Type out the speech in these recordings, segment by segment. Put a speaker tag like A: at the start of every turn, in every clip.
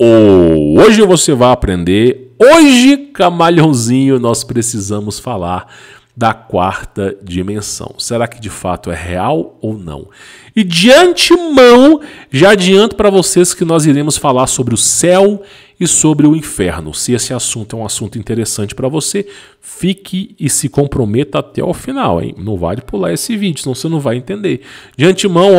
A: Hoje você vai aprender. Hoje, Camaleãozinho, nós precisamos falar da quarta dimensão. Será que de fato é real ou não? E de antemão, já adianto para vocês que nós iremos falar sobre o céu e sobre o inferno. Se esse assunto é um assunto interessante para você, fique e se comprometa até o final, hein? Não vale pular esse vídeo, senão você não vai entender. De antemão,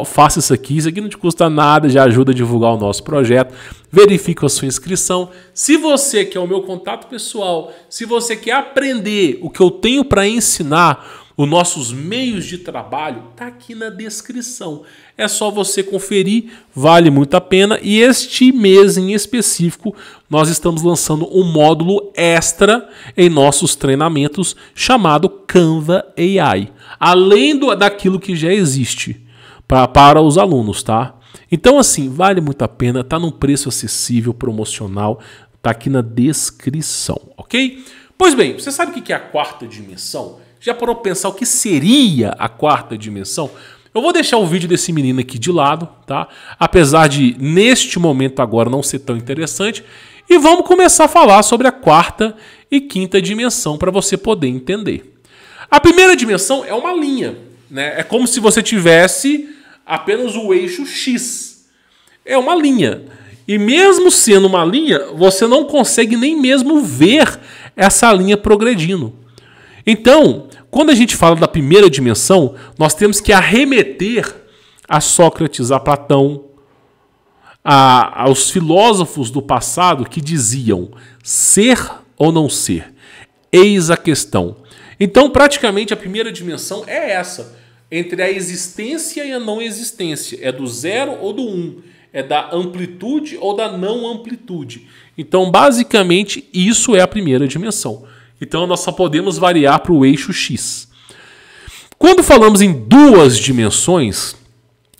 A: faça isso aqui não te custa nada, já ajuda a divulgar o nosso projeto. Verifique a sua inscrição. Se você quer o meu contato pessoal, se você quer aprender o que eu tenho para ensinar, os nossos meios de trabalho, tá aqui na descrição. É só você conferir, vale muito a pena. E este mês em específico, nós estamos lançando um módulo extra em nossos treinamentos chamado Canva AI. Além daquilo que já existe para os alunos, tá? Então assim, vale muito a pena, tá num preço acessível, promocional, tá aqui na descrição, ok? Pois bem, você sabe o que é a quarta dimensão? Já parou para pensar o que seria a quarta dimensão? Eu vou deixar o vídeo desse menino aqui de lado, tá? Apesar de, neste momento agora, não ser tão interessante. E vamos começar a falar sobre a quarta e quinta dimensão para você poder entender. A primeira dimensão é uma linha, né? É como se você tivesse apenas o eixo X. É uma linha. E mesmo sendo uma linha, você não consegue nem mesmo ver essa linha progredindo. Então, quando a gente fala da primeira dimensão, nós temos que arremeter a Sócrates, a Platão, aos filósofos do passado que diziam ser ou não ser. Eis a questão. Então, praticamente, a primeira dimensão é essa, entre a existência e a não existência. É do 0 ou do 1. Um. É da amplitude ou da não amplitude. Então, basicamente, isso é a primeira dimensão. Então, nós só podemos variar para o eixo X. Quando falamos em duas dimensões,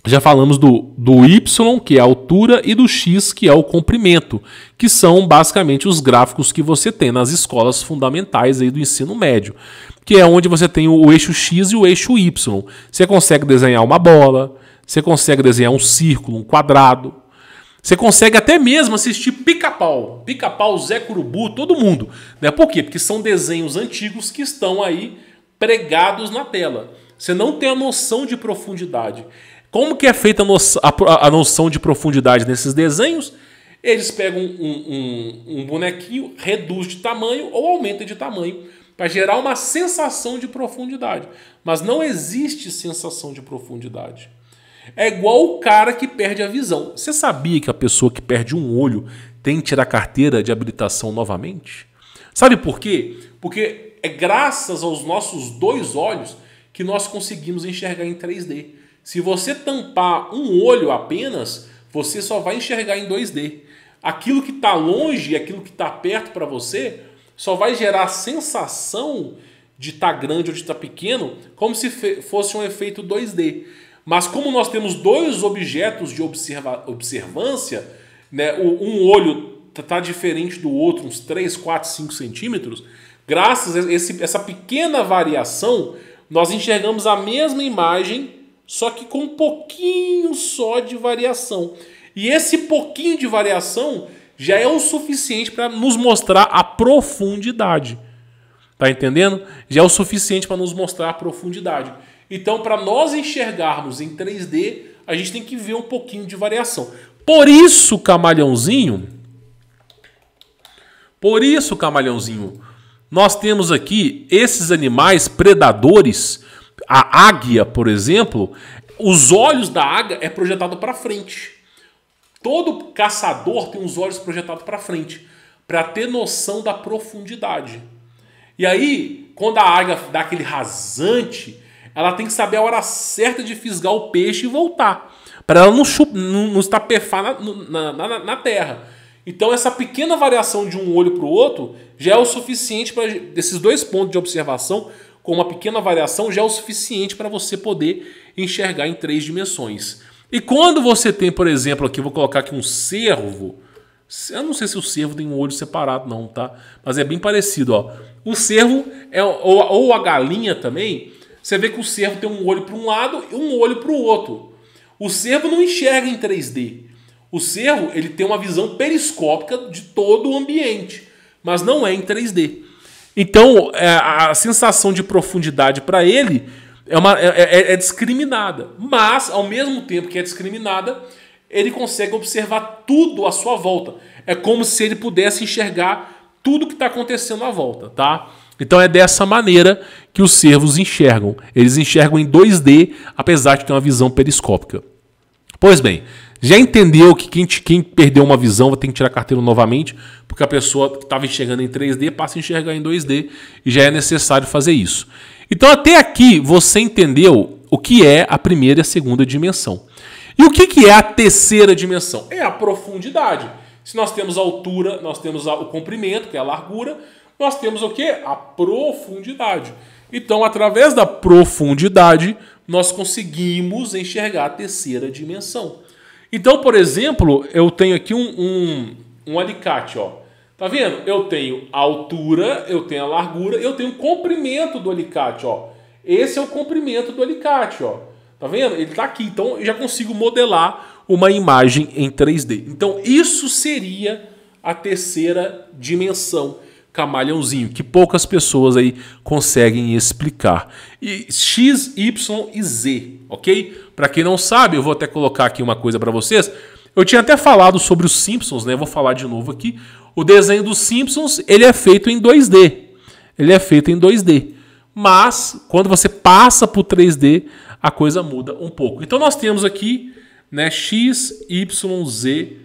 A: já falamos do Y, que é a altura, e do X, que é o comprimento, que são basicamente os gráficos que você tem nas escolas fundamentais aí do ensino médio, que é onde você tem o eixo X e o eixo Y. Você consegue desenhar uma bola, você consegue desenhar um círculo, um quadrado. Você consegue até mesmo assistir Pica-Pau. Pica-Pau, Zé Curubu, todo mundo. Né? Por quê? Porque são desenhos antigos que estão aí pregados na tela. Você não tem a noção de profundidade. Como que é feita a noção de profundidade nesses desenhos? Eles pegam um bonequinho, reduz de tamanho ou aumenta de tamanho para gerar uma sensação de profundidade. Mas não existe sensação de profundidade. É igual o cara que perde a visão. Você sabia que a pessoa que perde um olho tem que tirar a carteira de habilitação novamente? Sabe por quê? Porque é graças aos nossos dois olhos que nós conseguimos enxergar em 3D. Se você tampar um olho apenas, você só vai enxergar em 2D. Aquilo que está longe e aquilo que está perto para você só vai gerar a sensação de estar grande ou de estar pequeno, como se fosse um efeito 2D. Mas como nós temos dois objetos de observância, né, um olho está diferente do outro, uns 3, 4, 5 centímetros, graças a essa pequena variação, nós enxergamos a mesma imagem, só que com um pouquinho só de variação. E esse pouquinho de variação já é o suficiente para nos mostrar a profundidade. Tá entendendo? Já é o suficiente para nos mostrar a profundidade. Então, para nós enxergarmos em 3D, a gente tem que ver um pouquinho de variação. Por isso, Camaleãozinho, nós temos aqui esses animais predadores. A águia, por exemplo, os olhos da águia é projetado para frente. Todo caçador tem os olhos projetados para frente, para ter noção da profundidade. E aí, quando a águia dá aquele rasante, ela tem que saber a hora certa de fisgar o peixe e voltar, para ela não estapefar na terra. Então essa pequena variação de um olho para o outro já é o suficiente para esses dois pontos de observação, com uma pequena variação, já é o suficiente para você poder enxergar em 3 dimensões. E quando você tem, por exemplo, aqui, vou colocar aqui um cervo. Eu não sei se o cervo tem um olho separado não, tá? Mas é bem parecido, ó. O cervo, ou a galinha também, você vê que o cervo tem um olho para um lado e um olho para o outro. O cervo não enxerga em 3D. O cervo ele tem uma visão periscópica de todo o ambiente, mas não é em 3D. Então, a sensação de profundidade para ele é discriminada. Mas, ao mesmo tempo que é discriminada, ele consegue observar tudo à sua volta. É como se ele pudesse enxergar tudo que está acontecendo à volta, tá? Então é dessa maneira que os cervos enxergam. Eles enxergam em 2D, apesar de ter uma visão periscópica. Pois bem, já entendeu que quem perdeu uma visão vai ter que tirar a carteira novamente, porque a pessoa que estava enxergando em 3D passa a enxergar em 2D e já é necessário fazer isso. Então até aqui você entendeu o que é a primeira e a segunda dimensão. E o que é a terceira dimensão? É a profundidade. Se nós temos a altura, nós temos o comprimento, que é a largura, nós temos o quê? A profundidade. Então, através da profundidade, nós conseguimos enxergar a terceira dimensão. Então, por exemplo, eu tenho aqui um alicate, ó. Tá vendo? Eu tenho a altura, eu tenho a largura, eu tenho o comprimento do alicate, ó. Esse é o comprimento do alicate, ó. Tá vendo? Ele tá aqui, então eu já consigo modelar uma imagem em 3D. Então, isso seria a terceira dimensão, camaleãozinho, que poucas pessoas aí conseguem explicar. E X, Y e Z, ok? Para quem não sabe, eu vou até colocar aqui uma coisa para vocês. Eu tinha até falado sobre os Simpsons, né? Vou falar de novo aqui. O desenho dos Simpsons, ele é feito em 2D. Ele é feito em 2D. Mas, quando você passa para o 3D, a coisa muda um pouco. Então, nós temos aqui, né, X, Y, Z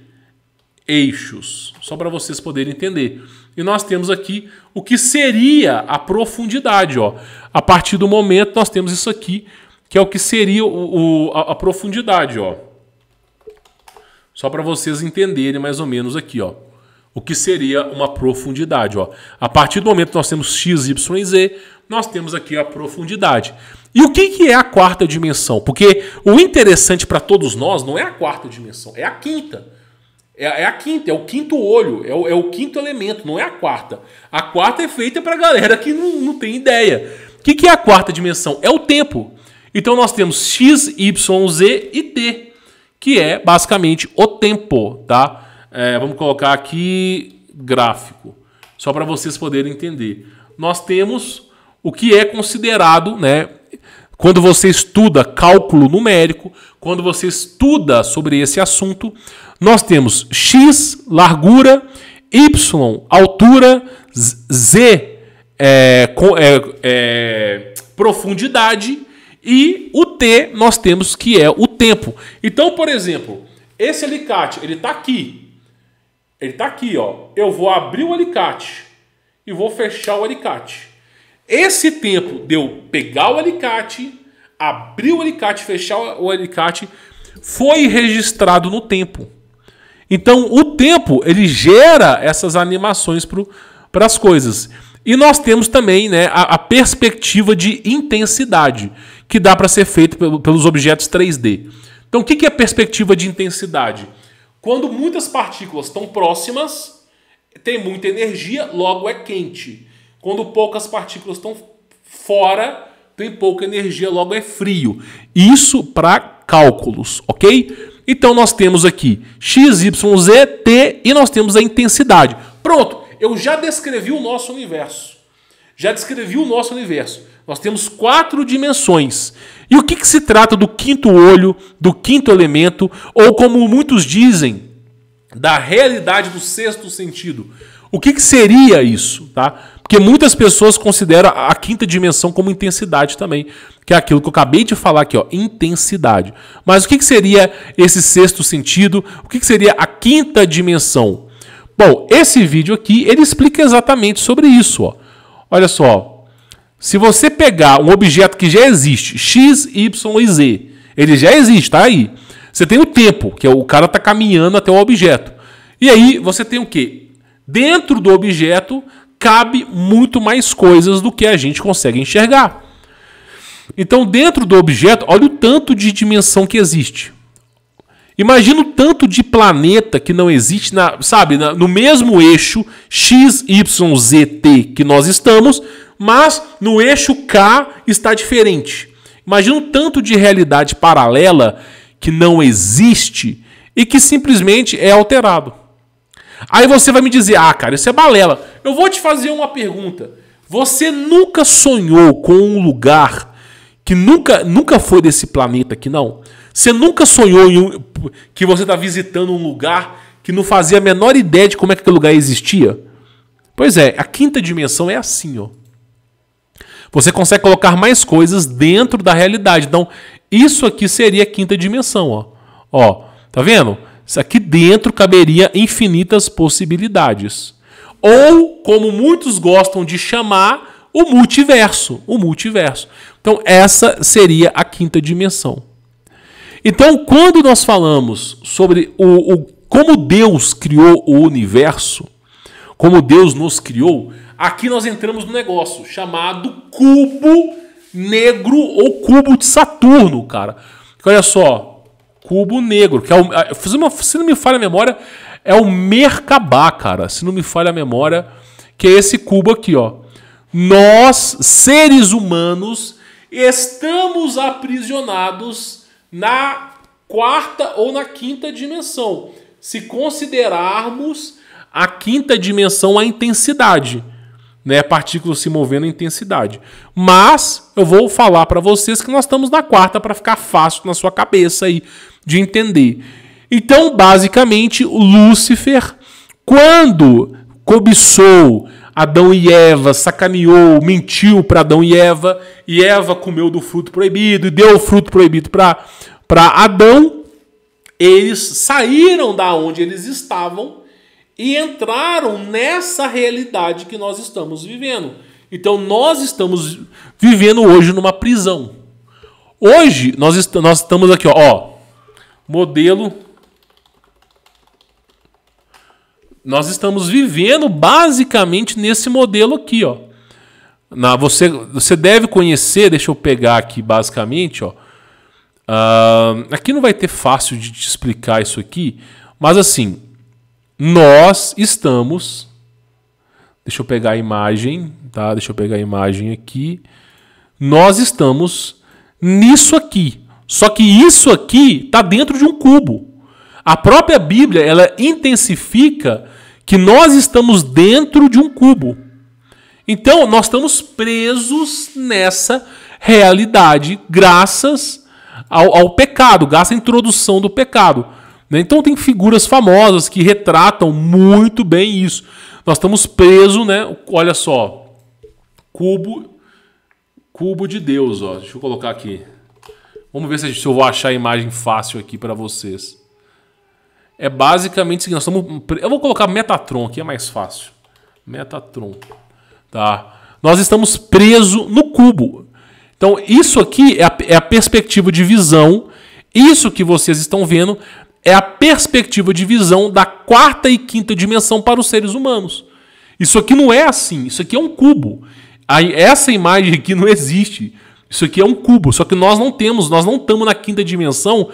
A: eixos. Só para vocês poderem entender. E nós temos aqui o que seria a profundidade. Ó. A partir do momento, nós temos isso aqui, que é o que seria a profundidade. Ó. Só para vocês entenderem mais ou menos aqui. Ó. O que seria uma profundidade. Ó. A partir do momento que nós temos X, Y e Z, nós temos aqui a profundidade. E o que é a quarta dimensão? Porque o interessante para todos nós não é a quarta dimensão, é a quinta. É a quinta, é o quinto olho, é o quinto elemento, não é a quarta. A quarta é feita para a galera que não tem ideia. O que é a quarta dimensão? É o tempo. Então nós temos X, Y, Z e T, que é basicamente o tempo, tá? Vamos colocar aqui gráfico, só para vocês poderem entender. Nós temos o que é considerado, né? Quando você estuda cálculo numérico, quando você estuda sobre esse assunto, nós temos X, largura, Y, altura, Z, profundidade e o T nós temos que é o tempo. Então, por exemplo, esse alicate, ele está aqui. Ele está aqui, ó. Eu vou abrir o alicate e vou fechar o alicate. Esse tempo de eu pegar o alicate, abrir o alicate, fechar o alicate, foi registrado no tempo. Então, o tempo, ele gera essas animações para as coisas. E nós temos também, né, a perspectiva de intensidade, que dá para ser feito pelos objetos 3D. Então, o que é a perspectiva de intensidade? Quando muitas partículas estão próximas, tem muita energia, logo é quente. Quando poucas partículas estão fora, tem pouca energia, logo é frio. Isso para cálculos, ok? Então nós temos aqui X, Y, Z, T e nós temos a intensidade. Pronto, eu já descrevi o nosso universo. Nós temos 4 dimensões. E o que se trata do quinto olho, do quinto elemento, ou como muitos dizem, da realidade do sexto sentido? O que seria isso, tá? Porque muitas pessoas consideram a quinta dimensão como intensidade também, que é aquilo que eu acabei de falar aqui, ó, intensidade. Mas o que seria esse sexto sentido? O que seria a quinta dimensão? Bom, esse vídeo aqui, ele explica exatamente sobre isso, ó. Olha só, se você pegar um objeto que já existe, X, Y e Z, ele já existe, tá aí. Você tem o tempo, que é o cara tá caminhando até o objeto. E aí você tem o quê? Dentro do objeto cabe muito mais coisas do que a gente consegue enxergar. Então, dentro do objeto, olha o tanto de dimensão que existe. Imagina o tanto de planeta que não existe no mesmo eixo X, Y, Z, T que nós estamos, mas no eixo K está diferente. Imagina o tanto de realidade paralela que não existe e que simplesmente é alterado. Aí você vai me dizer, cara, isso é balela. Eu vou te fazer uma pergunta. Você nunca sonhou com um lugar que nunca foi desse planeta aqui, não? Você nunca sonhou que você está visitando um lugar que não fazia a menor ideia de como é que aquele lugar existia? Pois é, a quinta dimensão é assim, ó. Você consegue colocar mais coisas dentro da realidade. Então, isso aqui seria a quinta dimensão, ó. Ó, tá vendo? Isso aqui dentro caberia infinitas possibilidades. Ou, como muitos gostam de chamar, o multiverso. O multiverso. Então, essa seria a quinta dimensão. Então, quando nós falamos sobre como Deus criou o universo, como Deus nos criou, aqui nós entramos no negócio chamado cubo negro ou cubo de Saturno, cara. Olha só, cubo negro, que é se não me falha a memória, é o Merkabah, cara. Se não me falha a memória, que é esse cubo aqui, ó. Nós, seres humanos, estamos aprisionados na quarta ou na quinta dimensão. Se considerarmos a quinta dimensão a intensidade, né? Partículas se movendo em intensidade. Mas eu vou falar para vocês que nós estamos na quarta para ficar fácil na sua cabeça aí de entender. Então, basicamente, o Lúcifer, quando cobiçou Adão e Eva, sacaneou, mentiu para Adão e Eva comeu do fruto proibido e deu o fruto proibido para Adão, eles saíram da onde eles estavam e entraram nessa realidade que nós estamos vivendo. Então, nós estamos vivendo hoje numa prisão. Hoje, nós estamos aqui, ó, modelo. Nós estamos vivendo basicamente nesse modelo aqui, ó. Você deve conhecer, deixa eu pegar aqui basicamente, ó. Aqui não vai ter fácil de te explicar isso aqui, mas assim, nós estamos... Deixa eu pegar a imagem, tá? Deixa eu pegar a imagem aqui. Nós estamos nisso aqui. Só que isso aqui está dentro de um cubo. A própria Bíblia, ela intensifica que nós estamos dentro de um cubo. Então, nós estamos presos nessa realidade graças ao pecado, graças à introdução do pecado. Então, tem figuras famosas que retratam muito bem isso. Nós estamos presos, né? Olha só, cubo de Deus, ó. Deixa eu colocar aqui. Vamos ver se eu vou achar a imagem fácil aqui para vocês. É basicamente o seguinte, nós estamos... Eu vou colocar Metatron aqui, é mais fácil. Metatron. Tá? Nós estamos presos no cubo. Então, isso aqui é a perspectiva de visão. Isso que vocês estão vendo é a perspectiva de visão da quarta e quinta dimensão para os seres humanos. Isso aqui não é assim. Isso aqui é um cubo. Essa imagem aqui não existe. Isso aqui é um cubo. Só que nós não estamos na quinta dimensão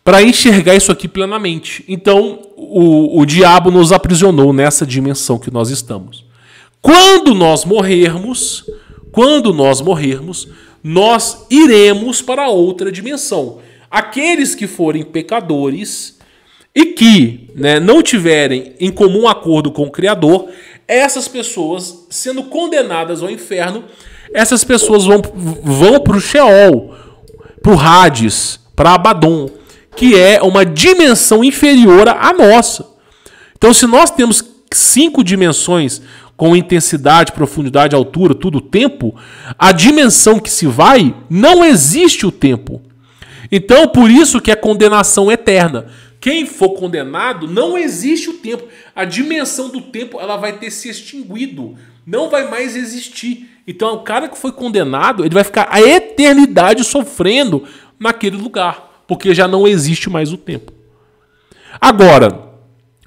A: para enxergar isso aqui plenamente. Então, o diabo nos aprisionou nessa dimensão que nós estamos. Quando nós morrermos, nós iremos para outra dimensão. Aqueles que forem pecadores e que, né, não tiverem em comum acordo com o Criador, essas pessoas, sendo condenadas ao inferno, essas pessoas vão para o Sheol, para o Hades, para Abaddon, que é uma dimensão inferior à nossa. Então, se nós temos 5 dimensões com intensidade, profundidade, altura, tudo tempo, a dimensão que se vai, não existe o tempo. Então, por isso que é condenação eterna. Quem for condenado, não existe o tempo. A dimensão do tempo, ela vai ter se extinguido. Não vai mais existir. Então, o cara que foi condenado, ele vai ficar a eternidade sofrendo naquele lugar, porque já não existe mais o tempo. Agora,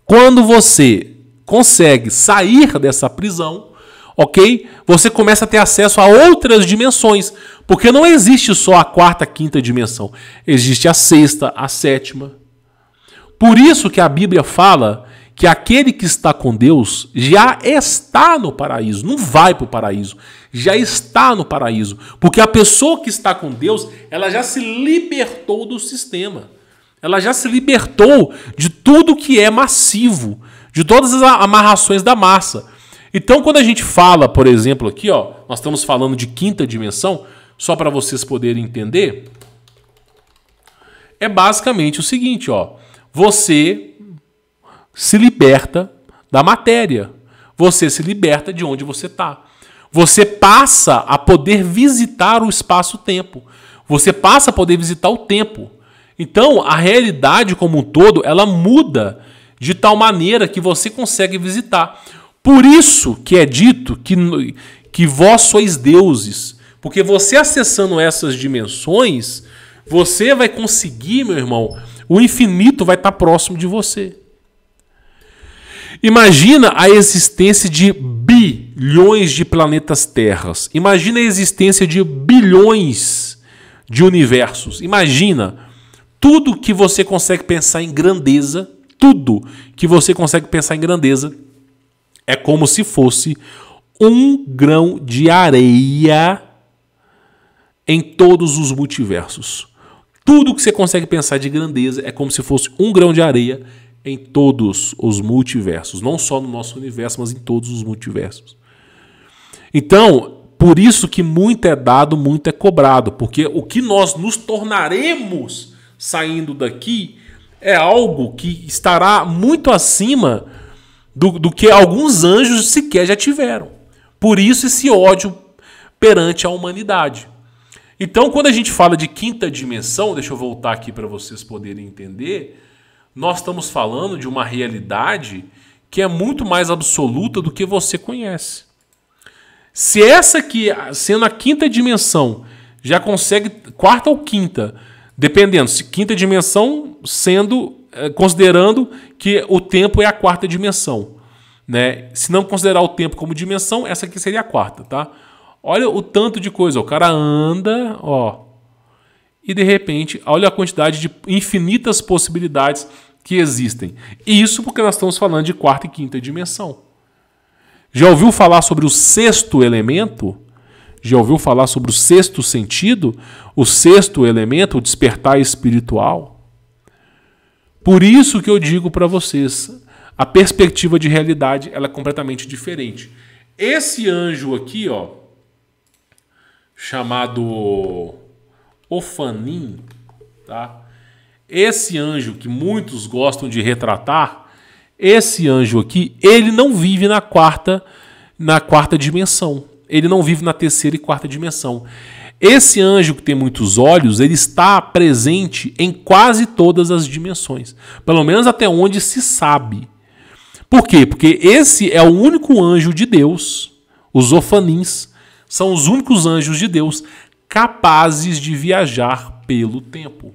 A: quando você consegue sair dessa prisão, ok? Você começa a ter acesso a outras dimensões, porque não existe só a quarta, quinta dimensão. Existe a sexta, a sétima. Por isso que a Bíblia fala que aquele que está com Deus já está no paraíso, não vai para o paraíso, já está no paraíso. Porque a pessoa que está com Deus, ela já se libertou do sistema. Ela já se libertou de tudo que é massivo, de todas as amarrações da massa. Então, quando a gente fala, por exemplo, aqui, ó, nós estamos falando de quinta dimensão, só para vocês poderem entender, é basicamente o seguinte, ó, você se liberta da matéria, você se liberta de onde você está. Você passa a poder visitar o espaço-tempo, você passa a poder visitar o tempo. Então, a realidade como um todo, ela muda de tal maneira que você consegue visitar. Por isso que é dito que vós sois deuses. Porque você acessando essas dimensões, você vai conseguir, meu irmão, o infinito vai estar próximo de você. Imagina a existência de bilhões de planetas terras. Imagina a existência de bilhões de universos. Imagina tudo que você consegue pensar em grandeza, tudo que você consegue pensar em grandeza é como se fosse um grão de areia em todos os multiversos. Tudo que você consegue pensar de grandeza é como se fosse um grão de areia em todos os multiversos. Não só no nosso universo, mas em todos os multiversos. Então, por isso que muito é dado, muito é cobrado. Porque o que nós nos tornaremos saindo daqui é algo que estará muito acima do que alguns anjos sequer já tiveram. Por isso esse ódio perante a humanidade. Então, quando a gente fala de quinta dimensão, deixa eu voltar aqui para vocês poderem entender, nós estamos falando de uma realidade que é muito mais absoluta do que você conhece. Se essa aqui, sendo a quinta dimensão, já consegue, quarta ou quinta, dependendo, se quinta dimensão sendo, considerando que o tempo é a quarta dimensão, né? Se não considerar o tempo como dimensão, essa aqui seria a quarta, tá? Olha o tanto de coisa, o cara anda, ó, e de repente, olha a quantidade de infinitas possibilidades que existem. E isso porque nós estamos falando de quarta e quinta dimensão. Já ouviu falar sobre o sexto elemento? Já ouviu falar sobre o sexto sentido? O sexto elemento, o despertar espiritual? Por isso que eu digo para vocês, a perspectiva de realidade ela é completamente diferente. Esse anjo aqui, ó, chamado Ofanim, tá? Esse anjo que muitos gostam de retratar, esse anjo aqui, ele não vive na quarta dimensão. Ele não vive na terceira e quarta dimensão. Esse anjo que tem muitos olhos, ele está presente em quase todas as dimensões. Pelo menos até onde se sabe. Por quê? Porque esse é o único anjo de Deus, os Ofanins, são os únicos anjos de Deus capazes de viajar pelo tempo.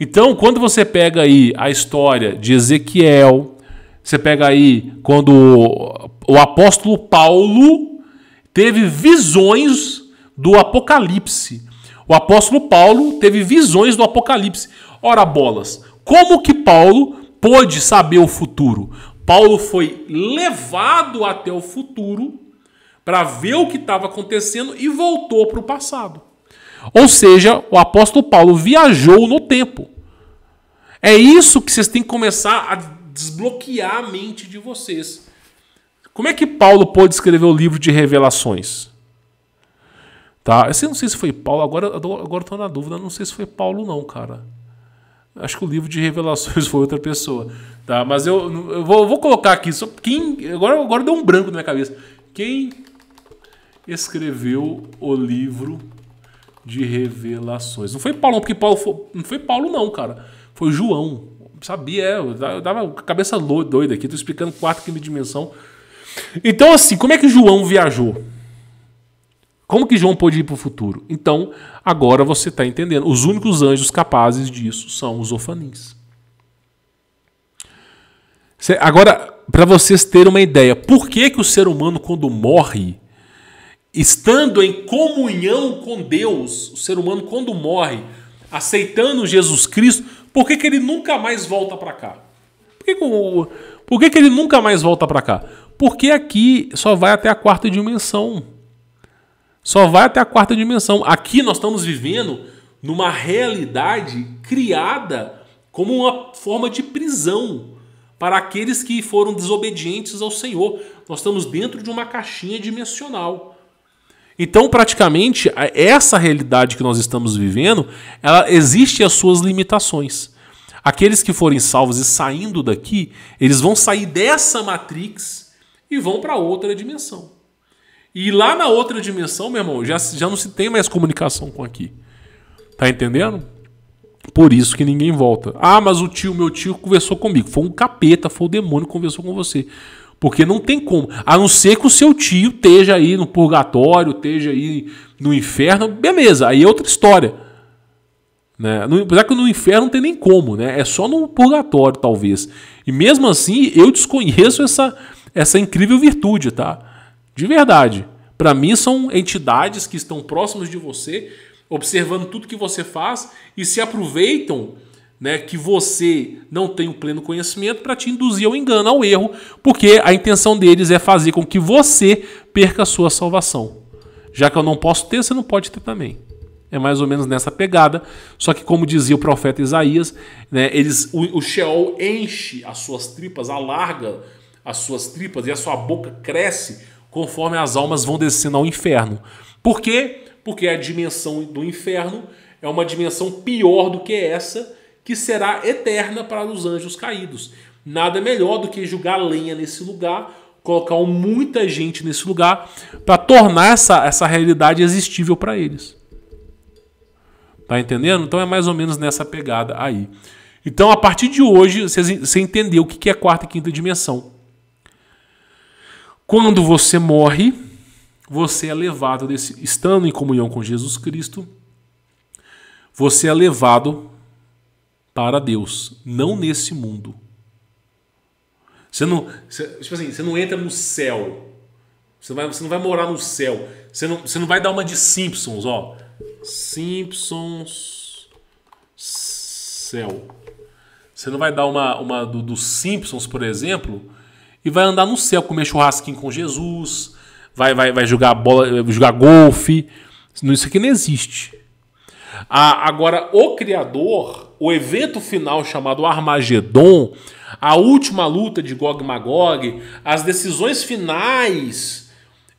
A: Então, quando você pega aí a história de Ezequiel, você pega aí quando o apóstolo Paulo teve visões do Apocalipse. O apóstolo Paulo teve visões do Apocalipse. Ora bolas, como que Paulo pôde saber o futuro? Paulo foi levado até o futuro para ver o que estava acontecendo e voltou para o passado. Ou seja, o apóstolo Paulo viajou no tempo. É isso que vocês têm que começar a desbloquear a mente de vocês. Como é que Paulo pôde escrever o livro de Revelações? Tá? Eu não sei se foi Paulo, agora estou na dúvida, não sei se foi Paulo não, cara. Acho que o livro de Revelações foi outra pessoa. Tá? Mas eu vou colocar aqui, só quem, agora deu um branco na minha cabeça. Quem escreveu o livro de Revelações? Não foi Paulo, porque não foi Paulo não, cara. Foi João. Sabia, eu dava com a cabeça doida aqui, tô explicando quarta quinta dimensão. Então assim, como é que João viajou? Como que João pôde ir para o futuro? Então, agora você está entendendo. Os únicos anjos capazes disso são os Ofanins. Agora, para vocês terem uma ideia, por que o ser humano, quando morre, estando em comunhão com Deus, o ser humano, quando morre, aceitando Jesus Cristo, por que ele nunca mais volta para cá? Por que ele nunca mais volta para cá? Porque aqui só vai até a quarta dimensão. Só vai até a quarta dimensão. Aqui nós estamos vivendo numa realidade criada como uma forma de prisão para aqueles que foram desobedientes ao Senhor. Nós estamos dentro de uma caixinha dimensional. Então, praticamente, essa realidade que nós estamos vivendo, ela existe as suas limitações. Aqueles que forem salvos e saindo daqui, eles vão sair dessa matrix e vão para outra dimensão. E lá na outra dimensão, meu irmão, já não se tem mais comunicação com aqui. Tá entendendo? Por isso que ninguém volta. Ah, mas meu tio conversou comigo. Foi um capeta, foi o demônio que conversou com você. Porque não tem como. A não ser que o seu tio esteja aí no purgatório, esteja aí no inferno. Beleza, aí é outra história. Né? Apesar que no inferno não tem nem como, né? É só no purgatório, talvez. E mesmo assim, eu desconheço essa incrível virtude, tá? De verdade. Para mim, são entidades que estão próximas de você, observando tudo que você faz e se aproveitam, né, que você não tem o pleno conhecimento para te induzir ao engano, ao erro, porque a intenção deles é fazer com que você perca a sua salvação. Já que eu não posso ter, você não pode ter também. É mais ou menos nessa pegada, só que como dizia o profeta Isaías, né, o Sheol enche as suas tripas, alarga as suas tripas e a sua boca cresce conforme as almas vão descendo ao inferno. Por quê? Porque a dimensão do inferno é uma dimensão pior do que essa, que será eterna para os anjos caídos. Nada melhor do que jogar lenha nesse lugar, colocar muita gente nesse lugar, para tornar essa realidade existível para eles. Tá entendendo? Então é mais ou menos nessa pegada aí. Então, a partir de hoje, você entendeu o que é quarta e quinta dimensão. Quando você morre, você é levado estando em comunhão com Jesus Cristo, você é levado para Deus, não nesse mundo. Você não entra no céu. Você não vai morar no céu. Você não vai dar uma de Simpsons, ó. Simpsons céu. Você não vai dar uma dos Simpsons, por exemplo, e vai andar no céu, comer churrasquinho com Jesus, vai jogar bola, jogar golfe. Isso aqui não existe. Agora, o Criador, o evento final chamado Armagedon, a última luta de Gog e Magog, as decisões finais,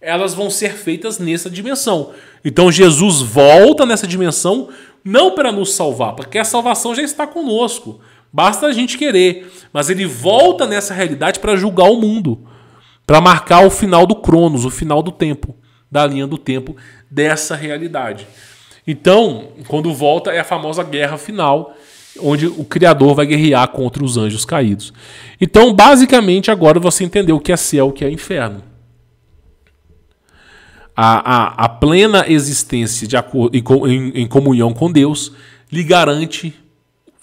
A: elas vão ser feitas nessa dimensão. Então Jesus volta nessa dimensão não para nos salvar, porque a salvação já está conosco. Basta a gente querer. Mas ele volta nessa realidade para julgar o mundo, para marcar o final do Cronos, o final do tempo, da linha do tempo dessa realidade. Então, quando volta, é a famosa guerra final, onde o Criador vai guerrear contra os anjos caídos. Então, basicamente, agora você entendeu o que é céu, o que é inferno. A plena existência em comunhão com Deus lhe garante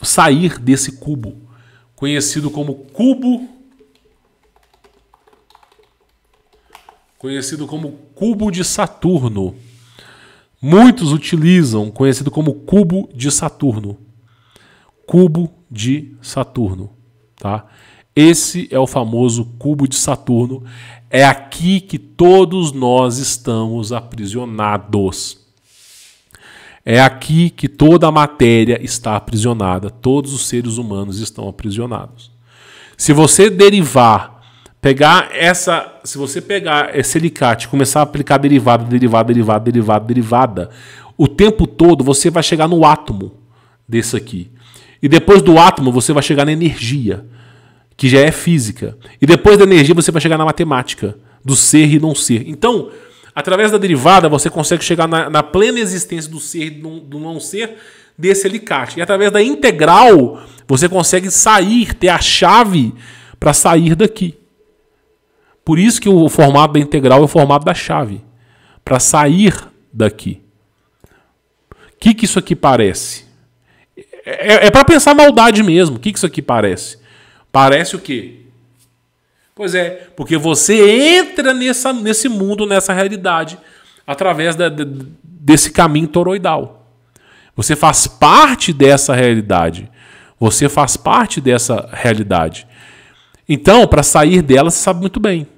A: sair desse cubo, conhecido como cubo de Saturno. Muitos utilizam conhecido como cubo de Saturno. Cubo de Saturno, tá? Esse é o famoso cubo de Saturno. É aqui que todos nós estamos aprisionados. É aqui que toda a matéria está aprisionada. Todos os seres humanos estão aprisionados. Se você se você pegar esse alicate e começar a aplicar derivada, o tempo todo você vai chegar no átomo desse aqui. E depois do átomo você vai chegar na energia, que já é física. E depois da energia você vai chegar na matemática, do ser e não ser. Então, através da derivada você consegue chegar na plena existência do ser e do não ser desse alicate. E através da integral você consegue ter a chave para sair daqui. Por isso que o formato da integral é o formato da chave, para sair daqui. O que isso aqui parece? É para pensar maldade mesmo. O que isso aqui parece? Parece o quê? Pois é, porque você entra nesse mundo, nessa realidade, através desse caminho toroidal. Você faz parte dessa realidade. Você faz parte dessa realidade. Então, para sair dela, você sabe muito bem.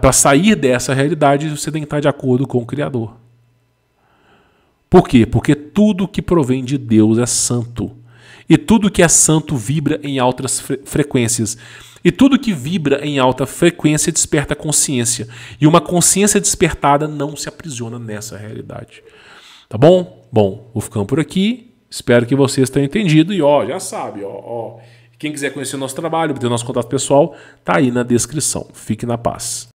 A: Para sair dessa realidade, você tem que estar de acordo com o Criador. Por quê? Porque tudo que provém de Deus é santo. E tudo que é santo vibra em altas frequências. E tudo que vibra em alta frequência desperta consciência. E uma consciência despertada não se aprisiona nessa realidade. Tá bom? Bom, vou ficando por aqui. Espero que vocês tenham entendido. E já sabe, quem quiser conhecer o nosso trabalho, ter o nosso contato pessoal, tá aí na descrição. Fique na paz.